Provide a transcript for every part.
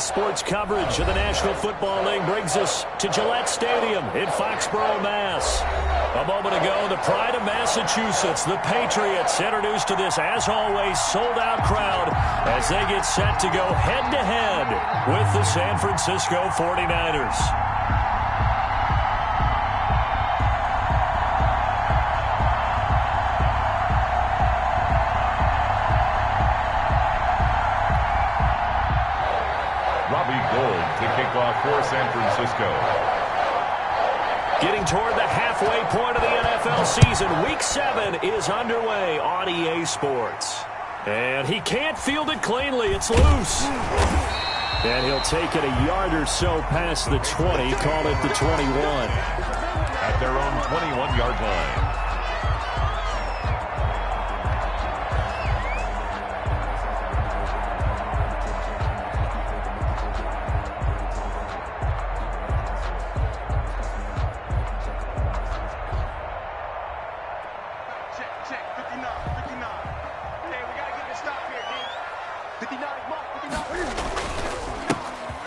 Sports coverage of the National Football League brings us to Gillette Stadium in Foxborough, Mass. A moment ago, the pride of Massachusetts, the Patriots, introduced to this, as always, sold-out crowd as they get set to go head-to-head with the San Francisco 49ers. To kick off for San Francisco. Getting toward the halfway point of the NFL season. Week 7 is underway on EA Sports. And he can't field it cleanly. It's loose. And he'll take it a yard or so past the 20. Call it the 21. At their own 21-yard line.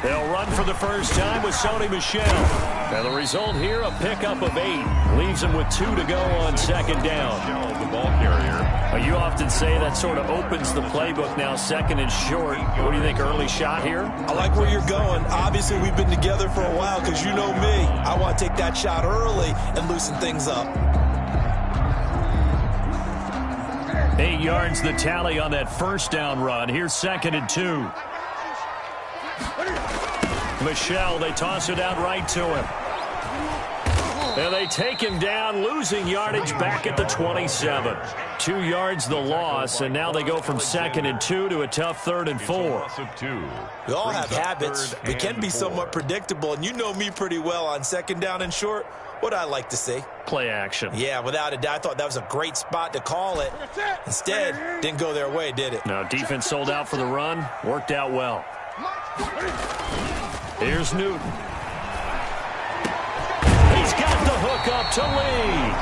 They'll run for the first time with Sony Michel. And the result here, a pickup of 8. Leaves him with 2 to go on second down. The ball carrier. You often say that sort of opens the playbook now, second and short. What do you think, early shot here? I like where you're going. Obviously, we've been together for a while because you know me. I want to take that shot early and loosen things up. 8 yards the tally on that first down run. Here's second and 2. Michel, they toss it out right to him. And they take him down, losing yardage back at the 27. 2 yards the loss, and now they go from second and 2 to a tough third and 4. We all have habits. We can be somewhat predictable, and you know me pretty well on second down and short. What I like to see. Play action. Yeah, without a doubt. I thought that was a great spot to call it. Instead, didn't go their way, did it? No, defense sold out for the run. Worked out well. Here's Newton. He's got the hook up to Lee.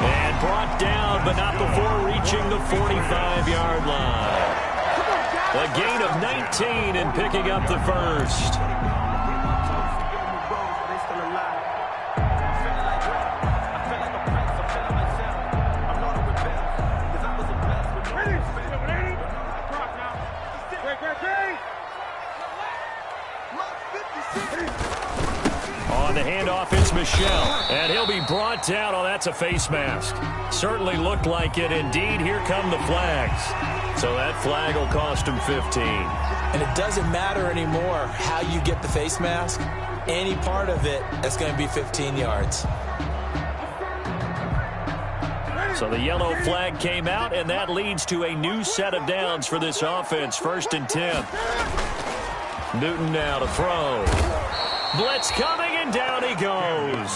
And brought down, but not before reaching the 45-yard line. A gain of 19 and picking up the first. On the handoff, it's Michel. And he'll be brought down. Oh, that's a face mask. Certainly looked like it. Indeed, here come the flags. So that flag will cost him 15. And it doesn't matter anymore how you get the face mask. Any part of it, that's going to be 15 yards. So the yellow flag came out, and that leads to a new set of downs for this offense. First and 10. Newton now to throw. Blitz coming, and down he goes.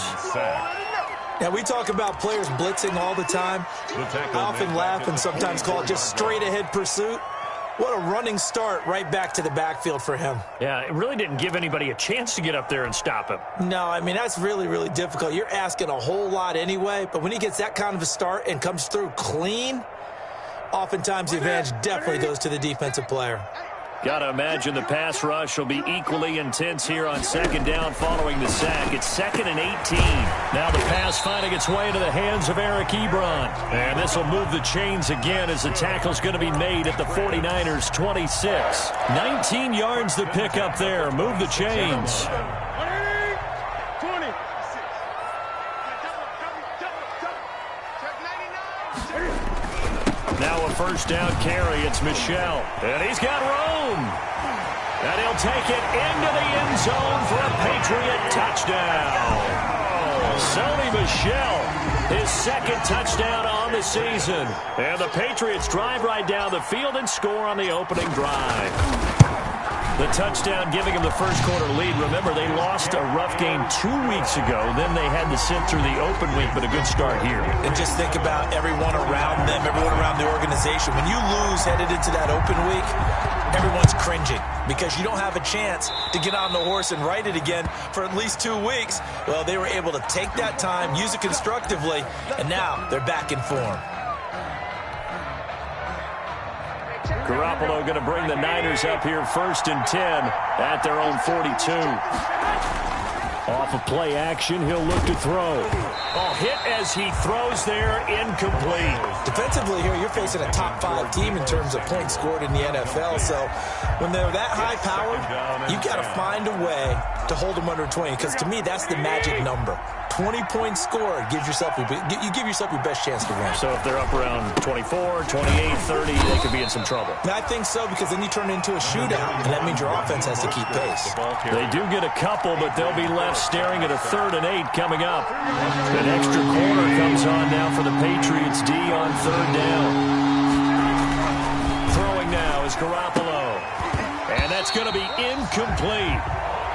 Now, we talk about players blitzing all the time. I often laugh and sometimes call it just straight-ahead pursuit. What a running start right back to the backfield for him. Yeah, it really didn't give anybody a chance to get up there and stop him. No, I mean, that's really, really difficult. You're asking a whole lot anyway, but when he gets that kind of a start and comes through clean, oftentimes the advantage definitely goes to the defensive player. Got to imagine the pass rush will be equally intense here on second down following the sack. It's second and 18. Now the pass finding its way into the hands of Eric Ebron. And this will move the chains again as the tackle's going to be made at the 49ers' 26. 19 yards to pick up there. Move the chains. Now a first down carry. It's Michel. And he's got room. And he'll take it into the end zone for a Patriot touchdown. Sony Michel, his second touchdown on the season. And the Patriots drive right down the field and score on the opening drive. The touchdown giving them the first quarter lead. Remember, they lost a rough game 2 weeks ago. Then they had to sit through the open week, but a good start here. And just think about everyone around them, everyone around the organization. When you lose headed into that open week, everyone's cringing because you don't have a chance to get on the horse and ride it again for at least 2 weeks. Well, they were able to take that time, use it constructively, and now they're back in form. Garoppolo going to bring the Niners up here 1st and 10 at their own 42. Off of play action, he'll look to throw. Oh, hit as he throws there, incomplete. Defensively here, you're facing a top 5 team in terms of points scored in the NFL. So when they're that high-powered, you've got to find a way to hold them under 20. Because to me, that's the magic number. 20 points scored gives yourself you give yourself your best chance to win. So if they're up around 24, 28, 30, they could be in some trouble. I think so, because then you turn it into a shootout, and that means your offense has to keep pace. They do get a couple, but they'll be left staring at a 3rd and 8 coming up. An extra corner comes on now for the Patriots D on 3rd down. Throwing now is Garoppolo. And that's going to be incomplete.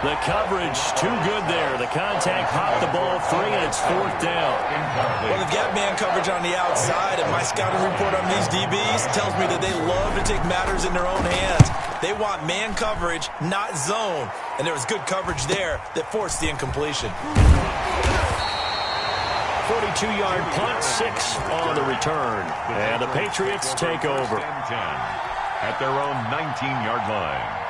The coverage too good there. The contact popped the ball free, and it's 4th down. Well, they've got man coverage on the outside, and my scouting report on these DBs tells me that they love to take matters in their own hands. They want man coverage, not zone. And there was good coverage there that forced the incompletion. 42-yard punt, 6 on the return. And the Patriots take over. At their own 19-yard line.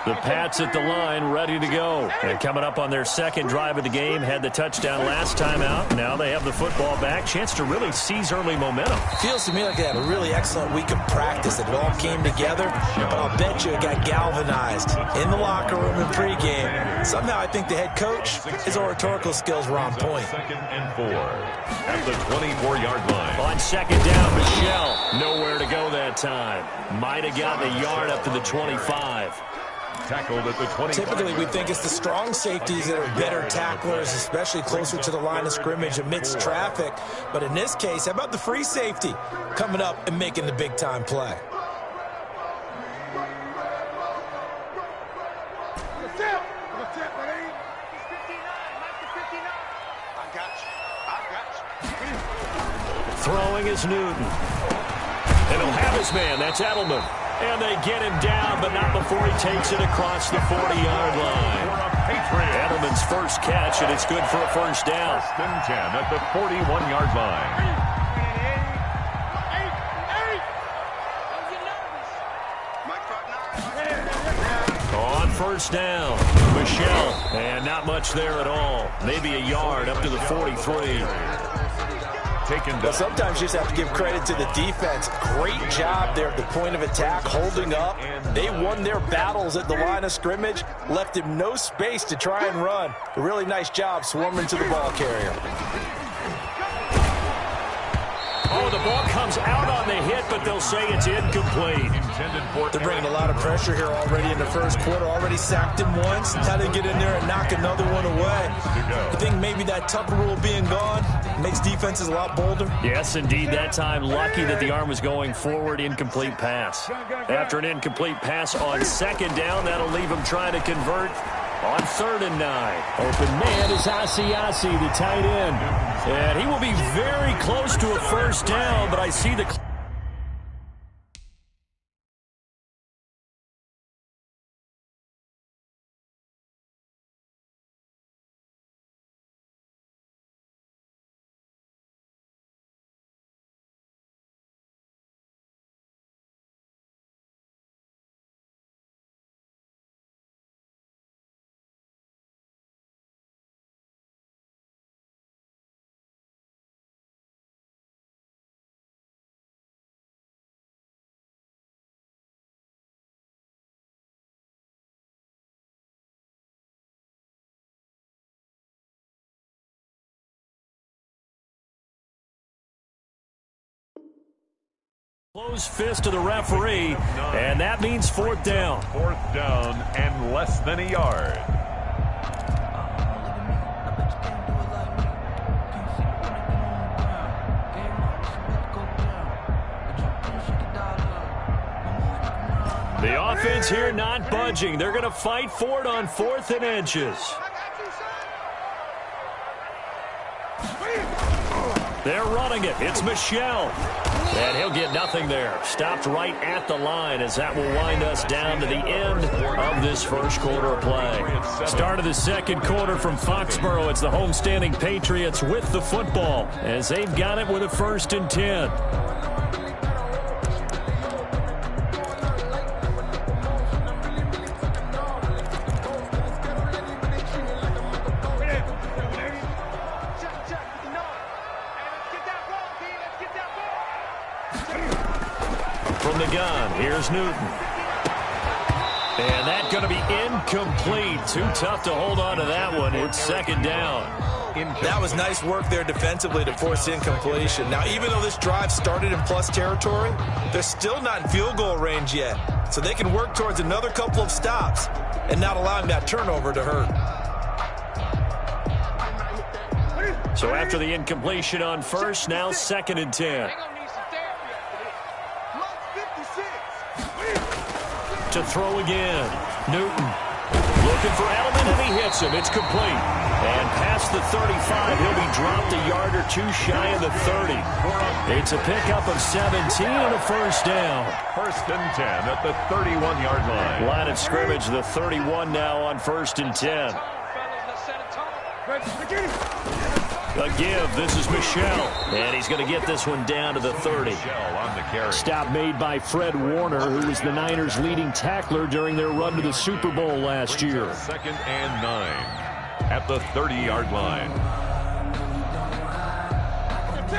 The Pats at the line, ready to go. And coming up on their 2nd drive of the game, had the touchdown last time out. Now they have the football back. Chance to really seize early momentum. Feels to me like they had a really excellent week of practice. It all came together, but I'll bet you it got galvanized in the locker room in pregame. Somehow I think the head coach, his oratorical skills were on point. 2nd and 4 at the 24-yard line. On 2nd down, Michelle. Nowhere to go that time. Might have gotten a yard up to the 25. Tackled at the 20. Typically, we think it's the strong safeties that are better tacklers, especially closer to the line of scrimmage amidst traffic. But in this case, how about the free safety coming up and making the big-time play? Throwing is Newton. And he'll have his man. That's Edelman. And they get him down, but not before he takes it across the 40-yard line. Edelman's first catch, and it's good for a 1st down. 1st and 10 at the 41-yard line. On 1st down, Michelle. And not much there at all. Maybe a yard up to the 43. Well, sometimes you just have to give credit to the defense. Great job there at the point of attack, holding up. They won their battles at the line of scrimmage, left him no space to try and run. A really nice job swarming to the ball carrier. Oh, the ball comes out on the hit, but they'll say it's incomplete. They're bringing a lot of pressure here already in the 1st quarter. Already sacked him once. How to get in there and knock another one away. I think maybe that Tucker rule being gone makes defenses a lot bolder. Yes, indeed. That time, lucky that the arm was going forward. Incomplete pass. After an incomplete pass on 2nd down, that'll leave him trying to convert on 3rd and 9. Open man is Asiasi, the tight end. And he will be very close to a 1st down, but I see the... Close fist to the referee, and that means 4th down. 4th down and less than a yard. The offense here not budging. They're going to fight for it on 4th and inches. They're running it. It's Michelle. And he'll get nothing there. Stopped right at the line as that will wind us down to the end of this 1st quarter of play. Start of the 2nd quarter from Foxborough. It's the homestanding Patriots with the football as they've got it with a 1st and 10. From the gun, here's Newton. And that's going to be incomplete. Too tough to hold on to that one. It's second down. That was nice work there defensively to force incompletion. Now, even though this drive started in plus territory, they're still not in field goal range yet. So they can work towards another couple of stops and not allowing that turnover to hurt. So after the incompletion on first, now second and 10. To throw again. Newton looking for Edelman, and he hits him. It's complete. And past the 35, he'll be dropped a yard or two shy of the 30. It's a pickup of 17 and a first down. First and 10 at the 31-yard line. Line of scrimmage, the 31 now on first and 10. A give, this is Michel. And he's going to get this one down to the 30. On the carry. Stop made by Fred Warner, who was the Niners' leading tackler during their run to the Super Bowl last year. Second and 9 at the 30-yard line.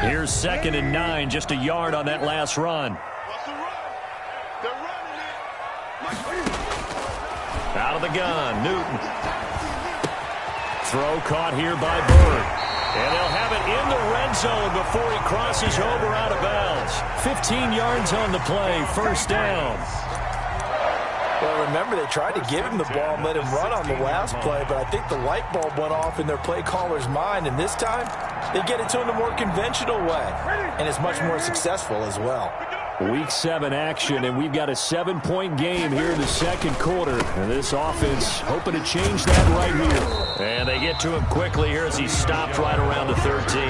Here's second and 9, just a yard on that last run. Out of the gun, Newton. Throw caught here by Bird. And they'll have it in the red zone before he crosses over out of bounds. 15 yards on the play, first down. Well, remember, they tried to give him the ball and let him run on the last play, but I think the light bulb went off in their play caller's mind, and this time they get it to him the more conventional way, and it's much more successful as well. Week 7 action, and we've got a 7-point game here in the second quarter. And this offense hoping to change that right here. And they get to him quickly here as he stopped right around the 13.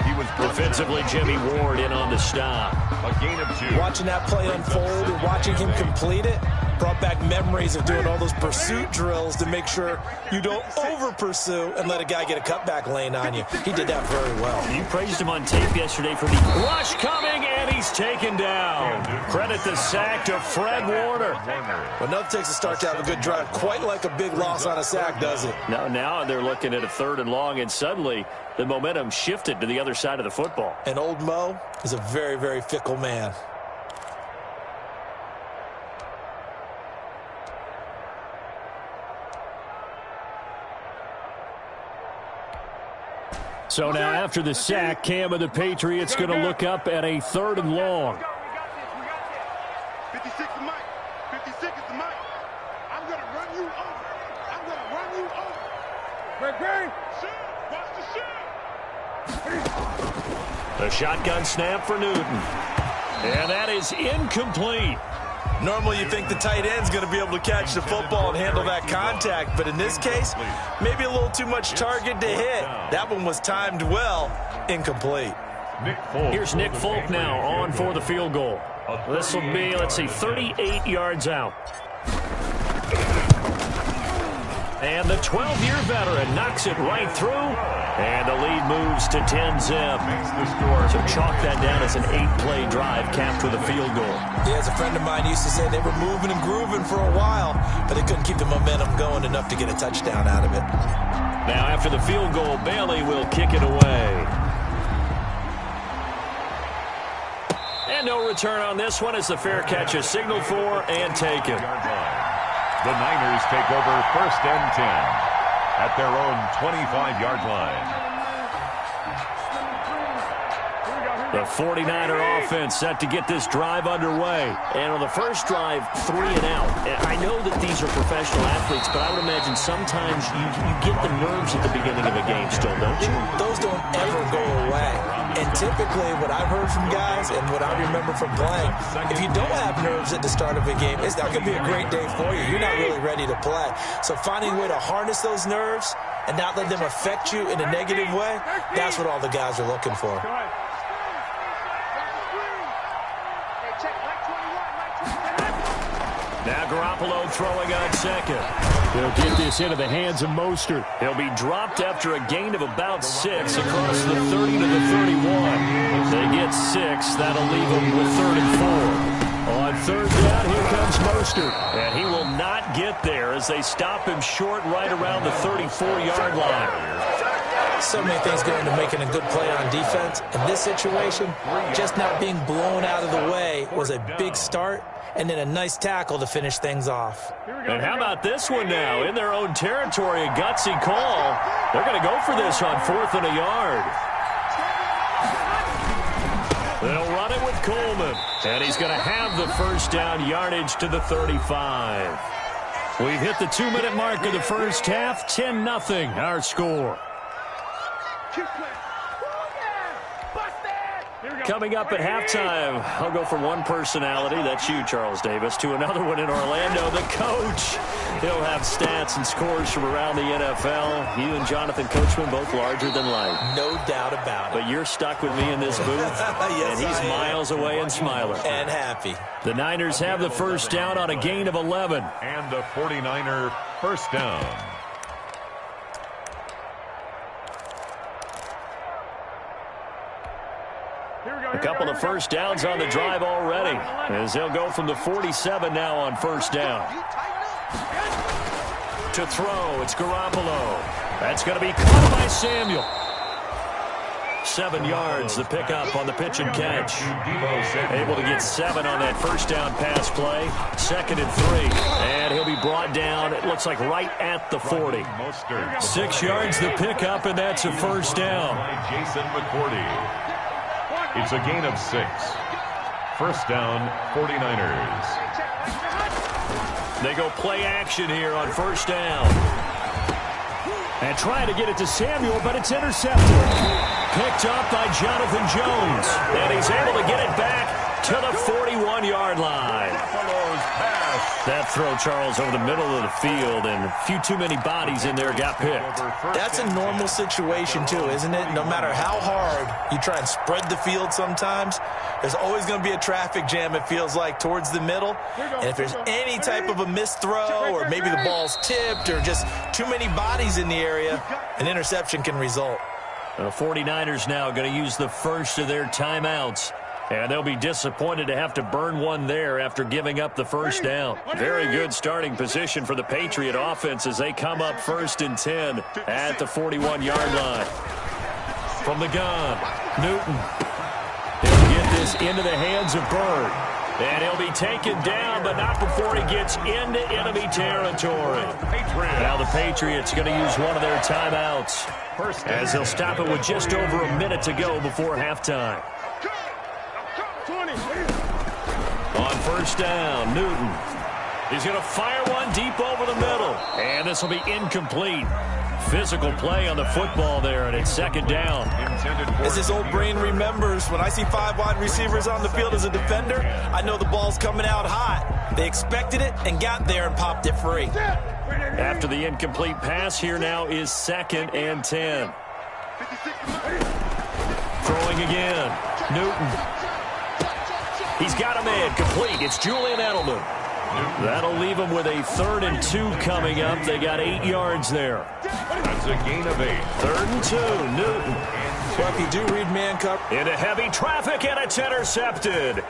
He was defensively, Jimmy Ward in on the stop. A gain of 2. Watching that play unfold and watching him complete it brought back memories of doing all those pursuit drills to make sure you don't over-pursue and let a guy get a cutback lane on you. He did that very well. You praised him on tape yesterday for the rush coming, and he's taken down. Credit the sack to Fred Warner. But nothing takes a start to have a good drive, quite like a big loss on a sack, does it? Now they're looking at a third and long, and suddenly the momentum shifted to the other side of the football. And old Mo is a very, very fickle man. So now after the sack, Cam of the Patriots going to look up at a third and long. 56 is Mike. 56 is Mike. I'm going to run you over. I'm going to run you over. Greg, watch the shot. The shotgun snap for Newton. And that is incomplete. Normally you think the tight end's going to be able to catch the football and handle that contact, but in this case, maybe a little too much target to hit. That one was timed well, incomplete. Here's Nick Folk now on for the field goal. This will be, let's see, 38 yards out. And the 12-year veteran knocks it right through, and the lead moves to 10-zip. So chalk that down as an 8-play drive capped with a field goal. Yeah, as a friend of mine used to say, they were moving and grooving for a while, but they couldn't keep the momentum going enough to get a touchdown out of it. Now after the field goal, Bailey will kick it away. And no return on this one as the fair catch is signaled for and taken. The Niners take over first and 10 at their own 25-yard line. The 49er offense set to get this drive underway. And on the first drive, 3 and out. I know that these are professional athletes, but I would imagine sometimes you get the nerves at the beginning of a game still, don't you? Those don't ever go away. And typically what I've heard from guys and what I remember from playing, if you don't have nerves at the start of a game, it's not going to be a great day for you. You're not really ready to play. So finding a way to harness those nerves and not let them affect you in a negative way, that's what all the guys are looking for. Now Garoppolo throwing on second. They'll get this into the hands of Mostert. He'll be dropped after a gain of about 6 across the 30 to the 31. They get 6. That'll leave them with 3rd and 4. On third down, here comes Mostert. And he will not get there as they stop him short right around the 34-yard line. So many things go into making a good play on defense. In this situation, just not being blown out of the way was a big start, and then a nice tackle to finish things off. And how about this one now? In their own territory, a gutsy call. They're going to go for this on 4th and a yard. They'll run it with Coleman. And he's going to have the first down, yardage to the 35. We've hit the 2-minute mark of the first half. 10-0 our score. Coming up at halftime, I'll go from one personality, that's you, Charles Davis, to another one in Orlando, the coach. He'll have stats and scores from around the NFL. You and Jonathan Coachman both larger than life. No doubt about it. But you're stuck with me in this booth, yes, and he's miles away and smiling. And happy. The Niners have the first down on a gain of 11. And the 49er first down. A couple of first downs on the drive already, as they'll go from the 47 now on first down. To throw, it's Garoppolo. That's going to be caught by Samuel. 7 yards, the pickup on the pitch and catch. Able to get 7 on that first down pass play. 2nd and 3. And he'll be brought down, it looks like right at the 40. 6 yards, the pickup, and that's a first down. Jason McCourty. It's a gain of 6. First down, 49ers. They go play action here on first down. And trying to get it to Samuel, but it's intercepted. Picked up by Jonathan Jones. And he's able to get it back to the 41-yard line. That throw, Charles, over the middle of the field, and a few too many bodies in there got picked. That's a normal situation, too, isn't it? No matter how hard you try and spread the field sometimes, there's always going to be a traffic jam, it feels like, towards the middle. And if there's any type of a missed throw, or maybe the ball's tipped, or just too many bodies in the area, an interception can result. The 49ers now going to use the first of their timeouts. And they'll be disappointed to have to burn one there after giving up the first down. Very good starting position for the Patriot offense as they come up 1st and 10 at the 41-yard line. From the gun, Newton. He'll get this into the hands of Bird. And he'll be taken down, but not before he gets into enemy territory. Now the Patriots going to use one of their timeouts as they'll stop it with just over a minute to go before halftime. On first down, Newton. He's going to fire one deep over the middle. And this will be incomplete. Physical play on the football there, and it's 2nd down. As his old brain remembers, when I see 5 wide receivers on the field as a defender, I know the ball's coming out hot. They expected it and got there and popped it free. After the incomplete pass, here now is 2nd and 10. Throwing again, Newton. He's got him in, complete. It's Julian Edelman. That'll leave him with a 3rd and 2 coming up. They got 8 yards there. That's a gain of 8. 3rd and 2, Newton. Well, if you do read man cover. Into heavy traffic, and it's intercepted.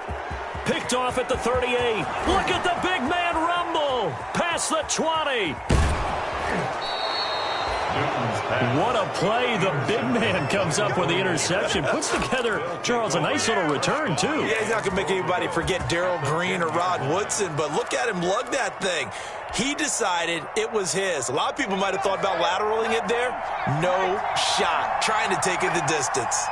Picked off at the 38. Look at the big man rumble. Past the 20. What a play. The big man comes up with the interception. Puts together, Charles, a nice little return, too. Yeah, he's not going to make anybody forget Darryl Green or Rod Woodson, but look at him lug that thing. He decided it was his. A lot of people might have thought about lateraling it there. No shot. Trying to take it the distance.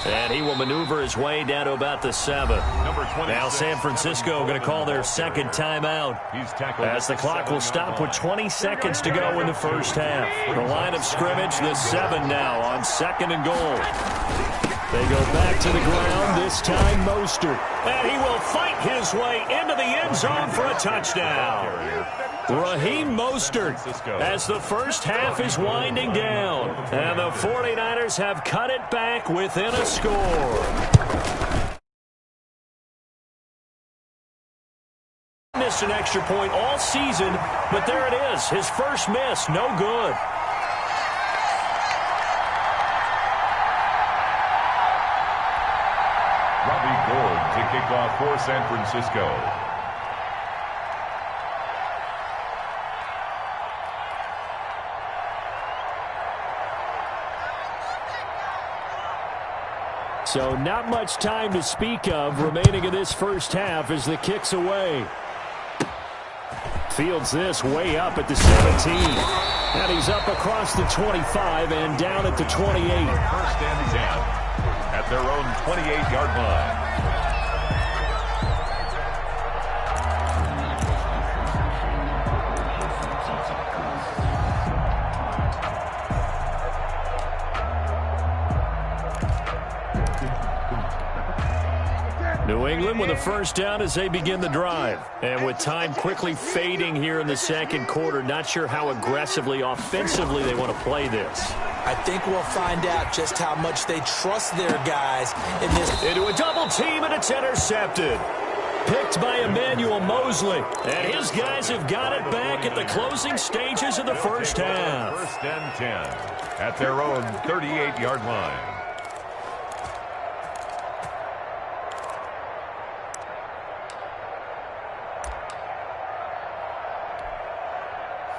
And he will maneuver his way down to about the 7. Now San Francisco going to call their 2nd timeout as the clock will stop with 20 seconds to go in the first half. The line of scrimmage, the 7 now on 2nd and goal. They go back to the ground, this time Mostert. And he will fight his way into the end zone for a touchdown. Raheem Mostert as the first half is winding down. And the 49ers have cut it back within a score. Missed an extra point all season, but there it is. His first miss, no good. Robbie Ford to kick off for San Francisco. So not much time to speak of remaining in this first half as the kick's away. Fields this way up at the 17. And he's up across the 25 and down at the 28. First and 10 at their own 28-yard line. New England with a first down as they begin the drive. And with time quickly fading here in the second quarter, not sure how aggressively, offensively they want to play this. I think we'll find out just how much they trust their guys in this. Into a double team, and it's intercepted. Picked by Emmanuel Mosley. And his guys have got it back at the closing stages of the first half. First and 10 at their own 38-yard line.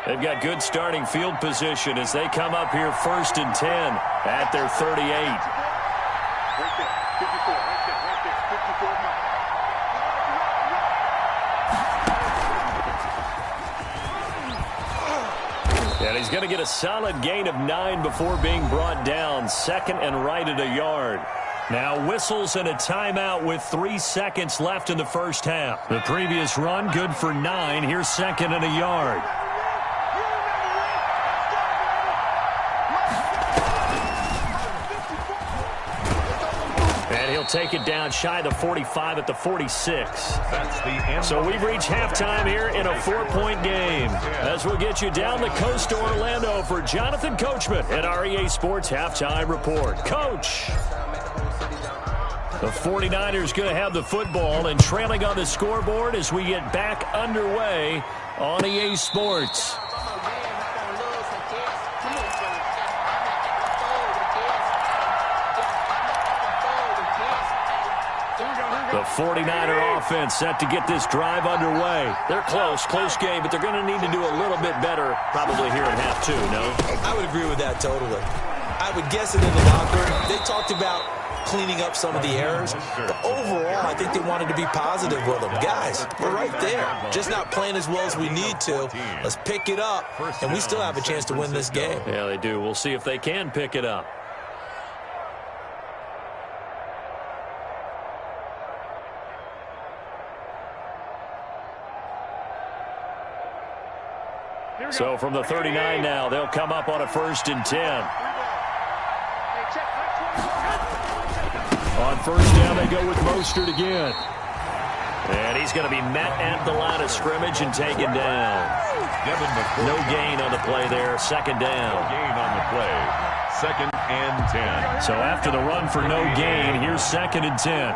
They've got good starting field position as they come up here first and 10 at their 38. Right there, 54, right there, 54 mark. And he's going to get a solid gain of 9 before being brought down. Second and right at a yard. Now whistles and a timeout with 3 seconds left in the first half. The previous run good for 9. Here's second and a yard. Take it down shy of the 45 at the 46. That's the end. So we've reached halftime here in a 4-point game. As we'll get you down the coast to Orlando for Jonathan Coachman at our EA Sports Halftime Report. Coach. The 49ers going to have the football and trailing on the scoreboard as we get back underway on EA Sports. The 49er offense set to get this drive underway. They're close game, but they're going to need to do a little bit better probably here in half two, no? I would agree with that totally. I would guess it in the locker room. They talked about cleaning up some of the errors, but overall, I think they wanted to be positive with them. Guys, we're right there. Just not playing as well as we need to. Let's pick it up, and we still have a chance to win this game. Yeah, they do. We'll see if they can pick it up. So from the 39 now, they'll come up on a first and 10. On first down, they go with Mostert again. And he's going to be met at the line of scrimmage and taken down. No gain on the play there. Second down. No gain on the play. Second and 10. So after the run for no gain, here's second and 10.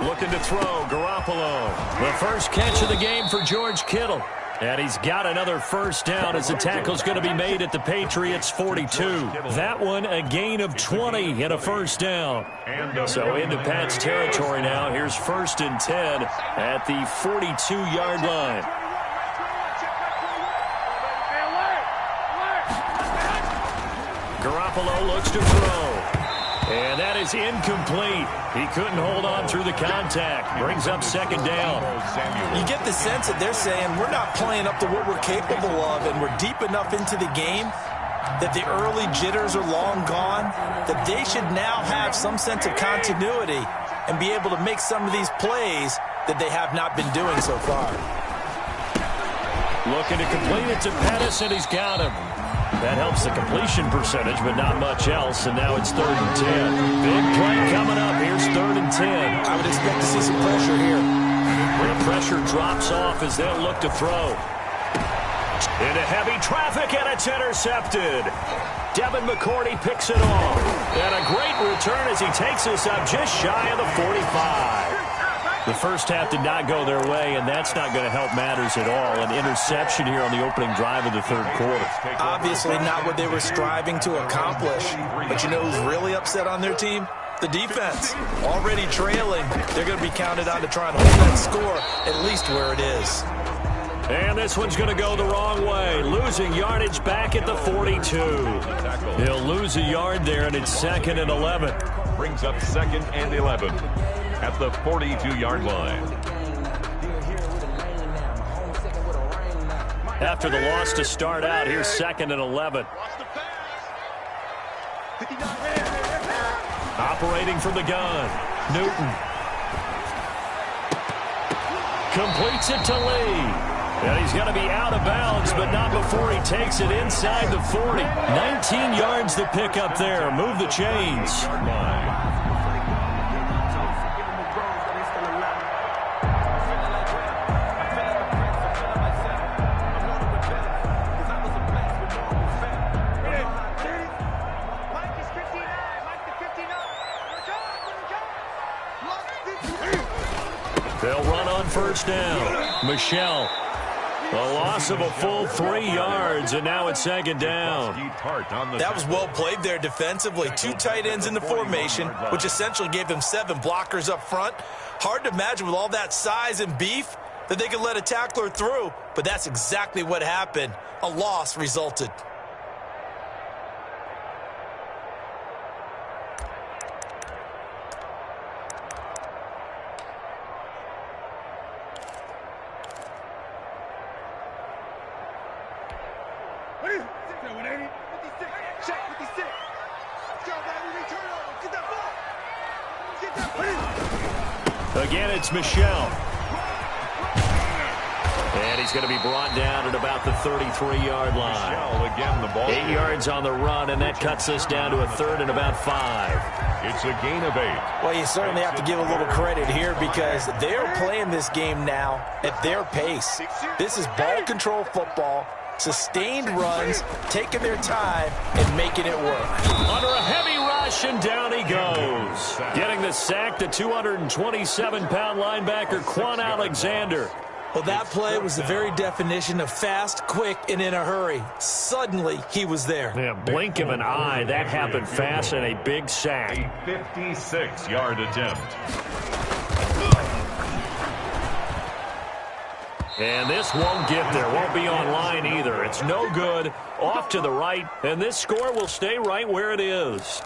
Looking to throw, Garoppolo. The first catch of the game for George Kittle. And he's got another first down as the tackle's going to be made at the Patriots' 42. That one a gain of 20 and a first down. So into Pat's territory now. Here's first and 10 at the 42-yard line. Garoppolo looks to throw. And that is incomplete. He couldn't hold on through the contact. Brings up second down. You get the sense that they're saying we're not playing up to what we're capable of, and we're deep enough into the game that the early jitters are long gone, that they should now have some sense of continuity and be able to make some of these plays that they have not been doing so far. Looking to complete it to Pettis, and he's got him. That helps the completion percentage, but not much else, and now it's 3rd and 10. Big play coming up. Here's 3rd and 10. I would expect to see some pressure here. The pressure drops off as they'll look to throw. Into heavy traffic, and it's intercepted. Devin McCourty picks it off. And a great return as he takes us up just shy of the 45. The first half did not go their way, and that's not going to help matters at all. An interception here on the opening drive of the third quarter. Obviously not what they were striving to accomplish. But you know who's really upset on their team? The defense. Already trailing. They're going to be counted on to try and hold that score at least where it is. And this one's going to go the wrong way, losing yardage back at the 42. He'll lose a yard there, and it's 2nd and 11. Brings up 2nd and 11 at the 42-yard line. After the loss to start out, here's 2nd and 11. Operating from the gun, Newton. Completes it to Lee. And he's going to be out of bounds, but not before he takes it inside the 40. 19 yards to pick up there. Move the chains. They'll run on first down. Michelle. A loss of a full 3 yards, and now it's 2nd down. That was well played there defensively. 2 tight ends in the formation, which essentially gave them 7 blockers up front. Hard to imagine with all that size and beef that they could let a tackler through, but that's exactly what happened. A loss resulted. Again, it's Michelle. And he's going to be brought down at about the 33-yard line. Michelle, again, the ball 8 yards on the run, and that cuts us down to a 3rd and about 5. It's a gain of 8. Well, you certainly have to give a little credit here because they're playing this game now at their pace. This is ball control football, sustained runs, taking their time and making it work. Under a heavy rush, and down he goes. Getting the sack, the 227-pound linebacker, Quan Alexander. Well, that play was the very definition of fast, quick, and in a hurry. Suddenly, he was there. Yeah, blink of an eye. That happened fast, and a big sack. A 56-yard attempt. And this won't get there. Won't be online either. It's no good. Off to the right, and this score will stay right where it is.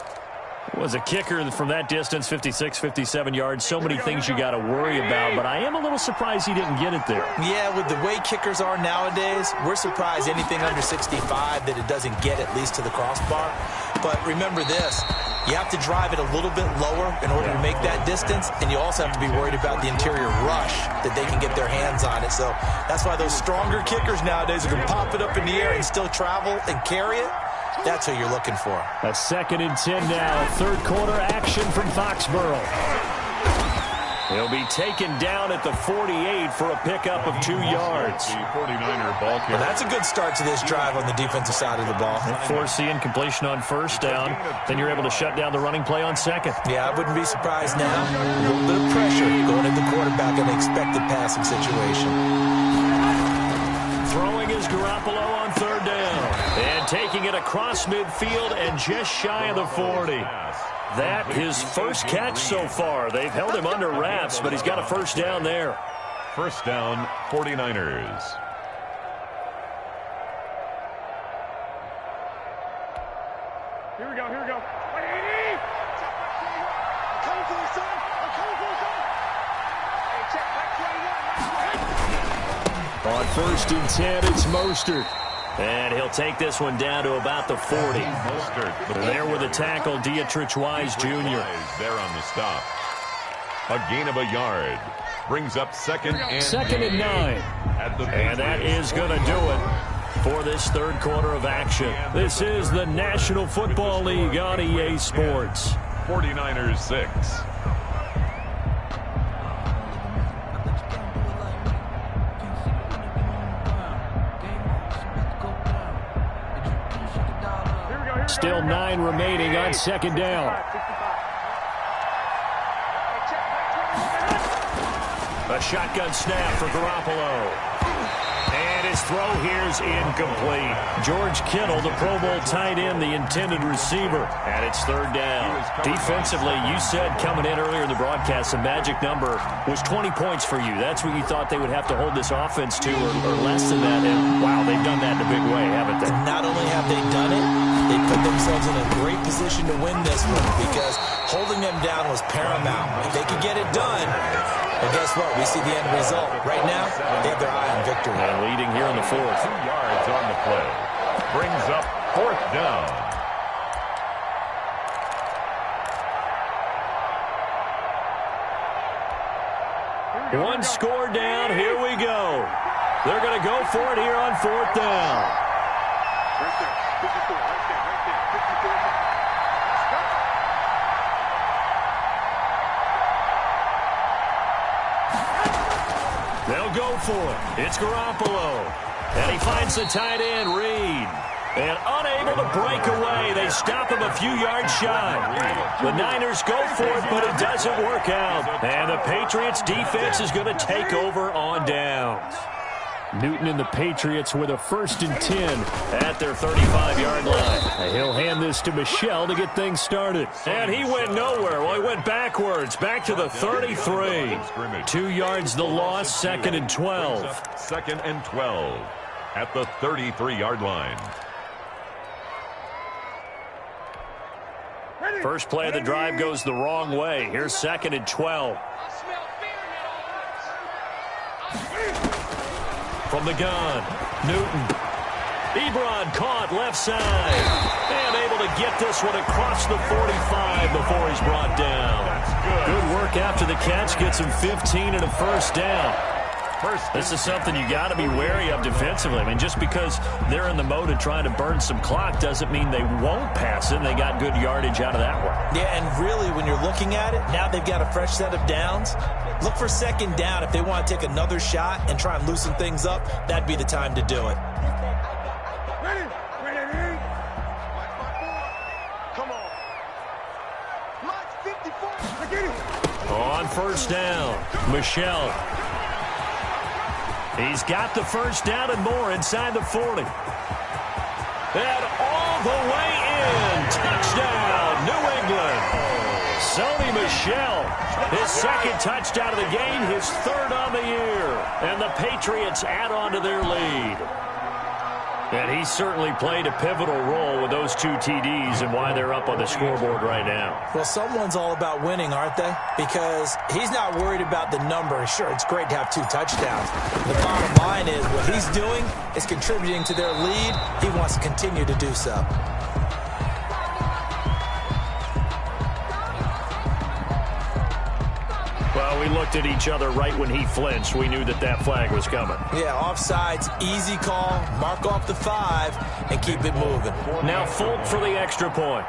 Was a kicker from that distance, 56, 57 yards. So many things you got to worry about, but I am a little surprised he didn't get it there. Yeah, with the way kickers are nowadays, we're surprised anything under 65 that it doesn't get at least to the crossbar. But remember this, you have to drive it a little bit lower in order to make that distance, and you also have to be worried about the interior rush that they can get their hands on it. So that's why those stronger kickers nowadays who can pop it up in the air and still travel and carry it, that's who you're looking for. A 2nd and 10 now. 3rd quarter action from Foxborough. He'll be taken down at the 48 for a pickup of 2 yards. The 49er ball carrier. Well, that's a good start to this drive on the defensive side of the ball. Forcing completion on first down. Then you're able to shut down the running play on 2nd. Yeah, I wouldn't be surprised now. A little bit of pressure going at the quarterback in an expected passing situation. Throwing is Garoppolo on 3rd down. And taking it across midfield and just shy of the 40. That his first catch so far. They've held him under wraps, but he's got a first down there. First down, 49ers. Here we go, here we go. Wait! I'm coming for you, son. I'm coming for you, son. Hey, check back 21. On 1st and 10, it's Mostert. And he'll take this one down to about the 40. There with the tackle, Dietrich Wise Jr. There on the stop. A gain of a yard. Brings up 2nd and 9. And that is going to do it for this 3rd quarter of action. This is the National Football League on EA Sports. 49ers 6. Still 9 remaining on 2nd down. A shotgun snap for Garoppolo. And his throw here's incomplete. George Kittle, the Pro Bowl tight end, the intended receiver. And it's third down. Defensively, you said coming in earlier in the broadcast, the magic number was 20 points for you. That's what you thought they would have to hold this offense to, or less than that. And, wow, they've done that in a big way, haven't they? And not only have they done it, they put themselves in a great position to win this one because holding them down was paramount. If they could get it done, well, guess what? We see the end result. Right now, they have their eye on victory. And leading here in the fourth. 2 yards on the play. Brings up fourth down. One score down. Here we go. They're going to go for it here on fourth down. Right there. 54. Right there. Right there. 54. They'll go for it. It's Garoppolo. And he finds the tight end, Reed. And unable to break away. They stop him a few yards shy. The Niners go for it, but it doesn't work out. And the Patriots defense is going to take over on downs. Newton and the Patriots with a 1st and 10 at their 35-yard line. He'll hand this to Michel to get things started. And he went nowhere. Well, he went backwards, back to the 33. 2 yards the loss, 2nd and 12. 2nd and 12 at the 33-yard line. First play of the drive goes the wrong way. Here's 2nd and 12. From the gun, Newton. Ebron caught left side. And able to get this one across the 45 before he's brought down. Good work after the catch. Gets him 15 and a first down. This is something you got to be wary of defensively. I mean, just because they're in the mode of trying to burn some clock doesn't mean they won't pass it. They got good yardage out of that one. Yeah, and really, when you're looking at it, now they've got a fresh set of downs. Look for 2nd down. If they want to take another shot and try and loosen things up, that'd be the time to do it. Ready? Ready? Come on. Lots 54. I get it. On first down, Michel. He's got the first down and more inside the 40. And all the way in. Touchdown, New England. Sony Michel, his 2nd touchdown of the game, his 3rd on the year. And the Patriots add on to their lead. And he certainly played a pivotal role with those 2 TDs and why they're up on the scoreboard right now. Well, someone's all about winning, aren't they? Because he's not worried about the number. Sure, it's great to have 2 touchdowns. The bottom line is what he's doing is contributing to their lead. He wants to continue to do so. Well, we looked at each other right when he flinched. We knew that that flag was coming. Yeah, offsides, easy call, mark off the 5, and keep it moving. Now Folk for the extra point.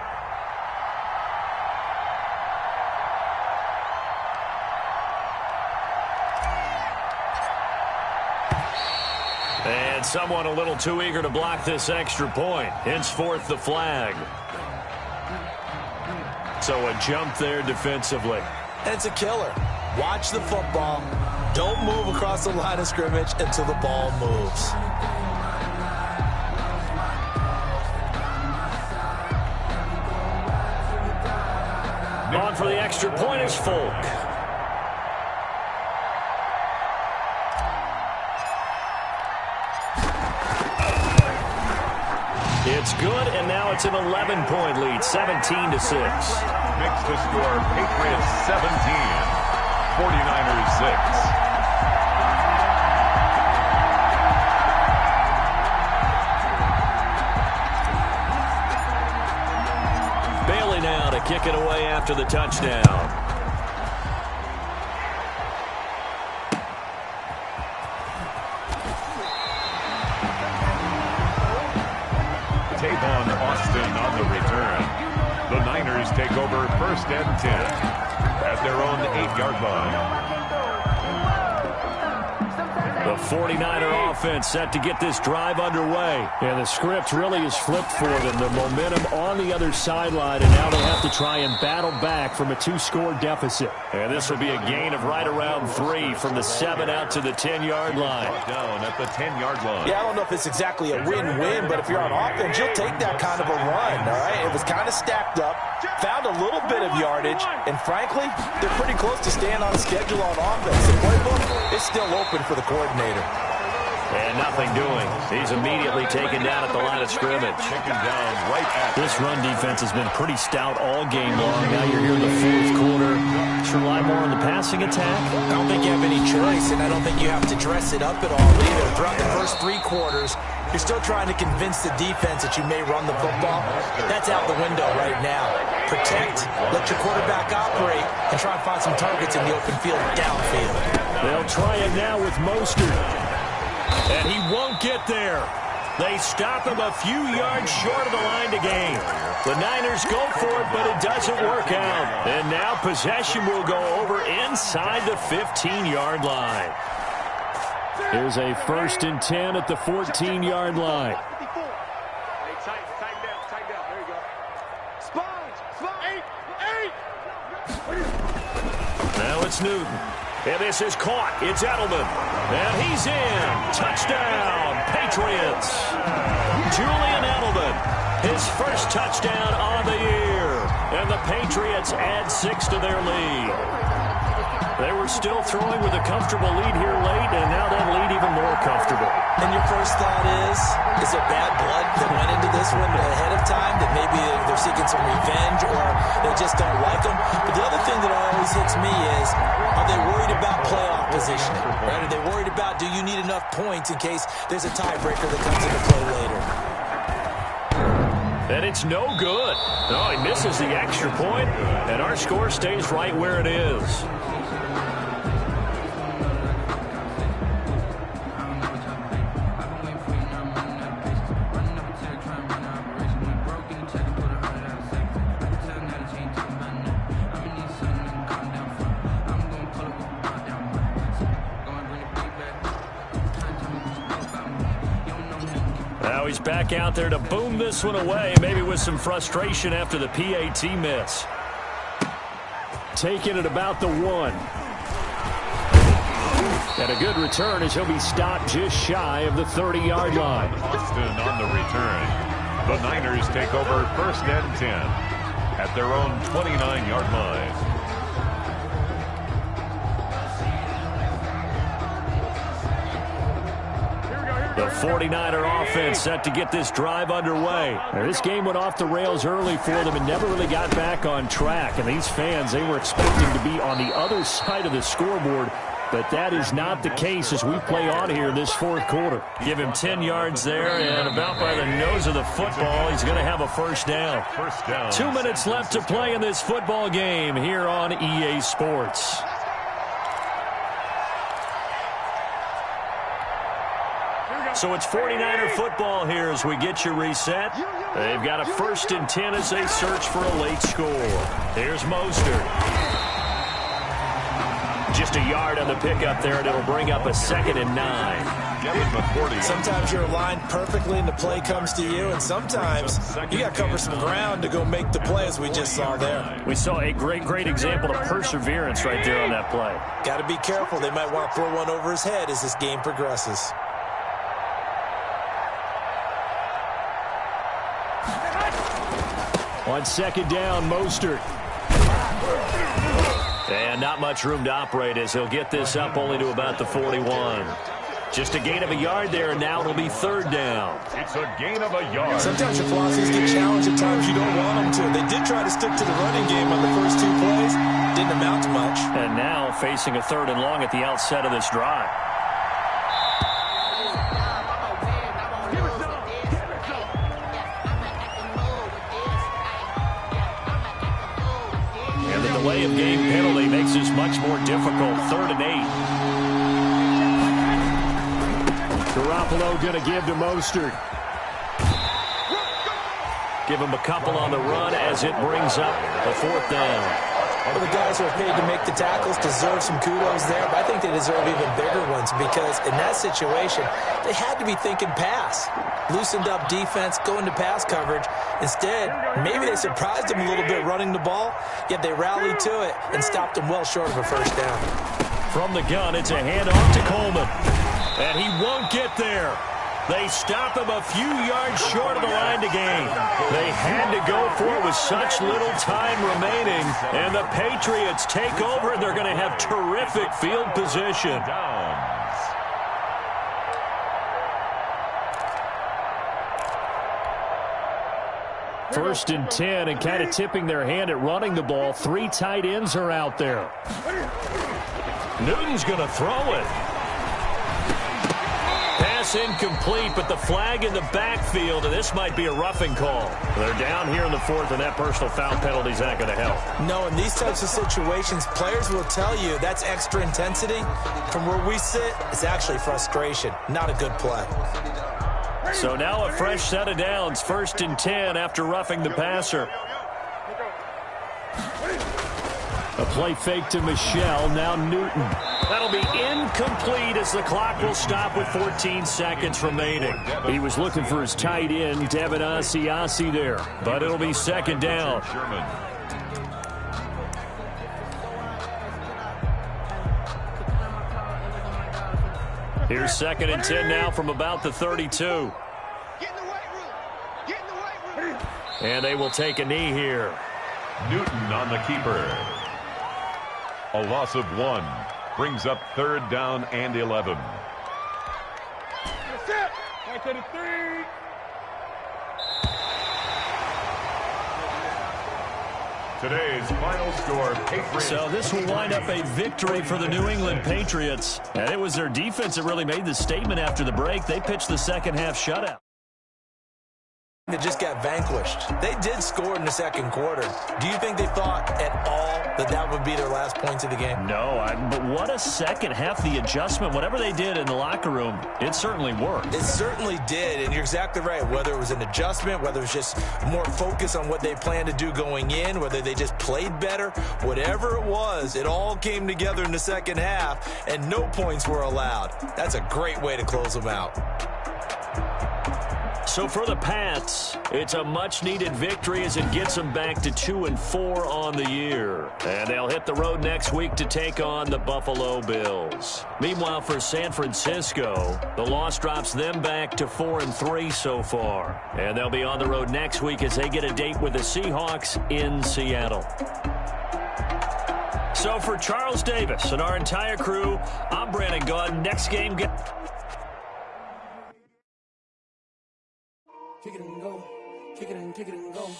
And someone a little too eager to block this extra point. Henceforth the flag. So a jump there defensively. And it's a killer. Watch the football. Don't move across the line of scrimmage until the ball moves. On for the extra point is Folk. It's good, and now it's an 11-point lead, 17-6. Makes the score Patriots 17, 49ers 6. Bailey now to kick it away after the touchdown. Tavon Austin on the return. The Niners take over 1st and 10 at their own 8-yard line. The 49er offense set to get this drive underway. And the script really is flipped for them. The momentum on the other sideline, and now they have to try and battle back from a 2-score deficit. And this will be a gain of right around 3 from the 7 out to the 10-yard line. Down at the 10-yard line. Yeah, I don't know if it's exactly a win-win, but if you're on offense, you'll take that kind of a run, all right? It was kind of stacked up, found a little bit of yardage, and frankly, they're pretty close to staying on schedule on offense. The playbook is still open for the coordinator. And nothing doing. He's immediately taken down at the line of scrimmage. Taken down right at this run defense has been pretty stout all game long. Now you're here in the fourth quarter. Should rely more on the passing attack? I don't think you have any choice, and I don't think you have to dress it up at all either. Throughout the first 3 quarters, you're still trying to convince the defense that you may run the football. That's out the window right now. Protect, let your quarterback operate, and try and find some targets in the open field downfield. They'll try it now with Mostert. And he won't get there. They stop him a few yards short of the line to gain. The Niners go for it, but it doesn't work out. And now possession will go over inside the 15-yard line. Here's a 1st and 10 at the 14-yard line. Now it's Newton. And this is caught. It's Edelman. And he's in. Touchdown, Patriots. Julian Edelman, his first touchdown on the year. And the Patriots add 6 to their lead. They were still throwing with a comfortable lead here late, and now that lead even more comfortable. And your first thought is it bad blood that went into this one ahead of time, that maybe they're seeking some revenge or they just don't like them? But the other thing that always hits me is, are they worried about playoff positioning? Right? Are they worried about, do you need enough points in case there's a tiebreaker that comes into play later? And it's no good. Oh, he misses the extra point, and our score stays right where it is. Now he's back out there to boom this one away, maybe with some frustration after the PAT miss. Taking it about the 1. And a good return as he'll be stopped just shy of the 30-yard line. Austin on the return. The Niners take over 1st and 10 at their own 29-yard line. The 49er offense set to get this drive underway. Now, this game went off the rails early for them and never really got back on track. And these fans, they were expecting to be on the other side of the scoreboard. But that is not the case as we play on here in this 4th quarter. Give him 10 yards there, and about by the nose of the football, he's going to have a first down. 2 minutes left to play in this football game here on EA Sports. So it's 49er football here as we get you reset. They've got a 1st and 10 as they search for a late score. Here's Mostert. Just a yard on the pickup there, and it'll bring up a 2nd and 9. Sometimes you're aligned perfectly and the play comes to you, and sometimes you got to cover some ground to go make the play, as we just saw there. We saw a great example of perseverance right there on that play. Got to be careful. They might want to throw one over his head as this game progresses. On 2nd down, Mostert. And not much room to operate as he'll get this up only to about the 41. Just a gain of a yard there, and now it'll be 3rd down. It's a gain of a yard. Sometimes your philosophies get challenged at times you don't want them to. They did try to stick to the running game on the first 2 plays. Didn't amount to much. And now facing a 3rd and long at the outset of this drive. Delay of game penalty makes this much more difficult. 3rd and 8. Garoppolo going to give to Mostert. Give him a couple on the run as it brings up the 4th down. Well, the guys who are paid to make the tackles deserve some kudos there, but I think they deserve even bigger ones because in that situation, they had to be thinking pass. Loosened up defense, going to pass coverage. Instead, maybe they surprised them a little bit running the ball, yet they rallied to it and stopped them well short of a first down. From the gun, it's a handoff to Coleman. And he won't get there. They stop him a few yards short of the line to gain. They had to go for it with such little time remaining. And the Patriots take over, and they're going to have terrific field position. First and 10, and kind of tipping their hand at running the ball. 3 tight ends are out there. Newton's going to throw it. Pass incomplete, but the flag in the backfield, and this might be a roughing call. They're down here in the 4th, and that personal foul penalty is not going to help. No, in these types of situations, players will tell you that's extra intensity. From where we sit, it's actually frustration, not a good play. So now a fresh set of downs, 1st and 10 after roughing the passer. A play fake to Michel, now Newton. That'll be incomplete as the clock will stop with 14 seconds remaining. He was looking for his tight end, Devin Asiasi there, but it'll be 2nd down. Here's 2nd and 10 now from about the 32. And they will take a knee here. Newton on the keeper. A loss of 1 brings up 3rd down and 11. Today's final score, Patriots. So this will wind up a victory for the New England Patriots. And it was their defense that really made the statement after the break. They pitched the second half shutout. They just got vanquished. They did score in the 2nd quarter. Do you think they thought at all that that would be their last points of the game? No, but what a second half. The adjustment, whatever they did in the locker room, it certainly worked. It certainly did, and you're exactly right. Whether it was an adjustment, whether it was just more focus on what they planned to do going in, whether they just played better, whatever it was, it all came together in the 2nd half, and no points were allowed. That's a great way to close them out. So for the Pats, it's a much-needed victory as it gets them back to 2-4 on the year. And they'll hit the road next week to take on the Buffalo Bills. Meanwhile, for San Francisco, the loss drops them back to 4-3 so far. And they'll be on the road next week as they get a date with the Seahawks in Seattle. So for Charles Davis and our entire crew, I'm Brandon Gaudin. Next game... Kick it and go. Kick it and go.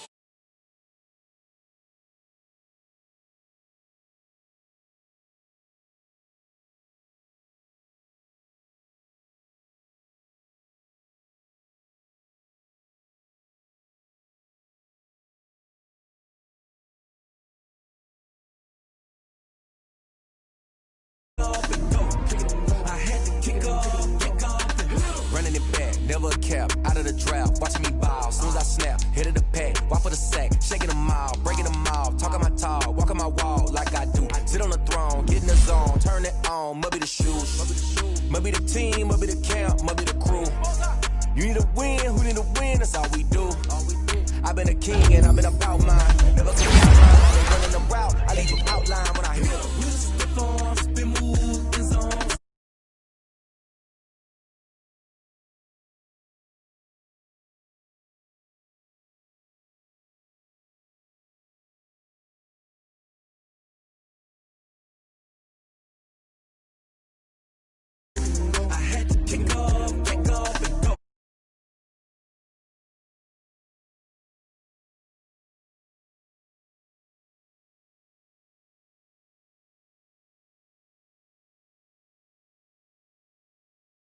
I had to kick off. Running it back, never a cap, out of the draft, watching me ball, soon as I snap, hit of the pack, walk for the sack, shaking them all, breaking them off, talking my talk, walking my wall like I do, sit on the throne, get in the zone, turn it on, must be the shoes, must be the team, must be the camp, must be the crew, you need a win, who need a win, that's all we do, I've been a king and I've been about mine, never come out mine, they running the route, I leave them outline when I hit them.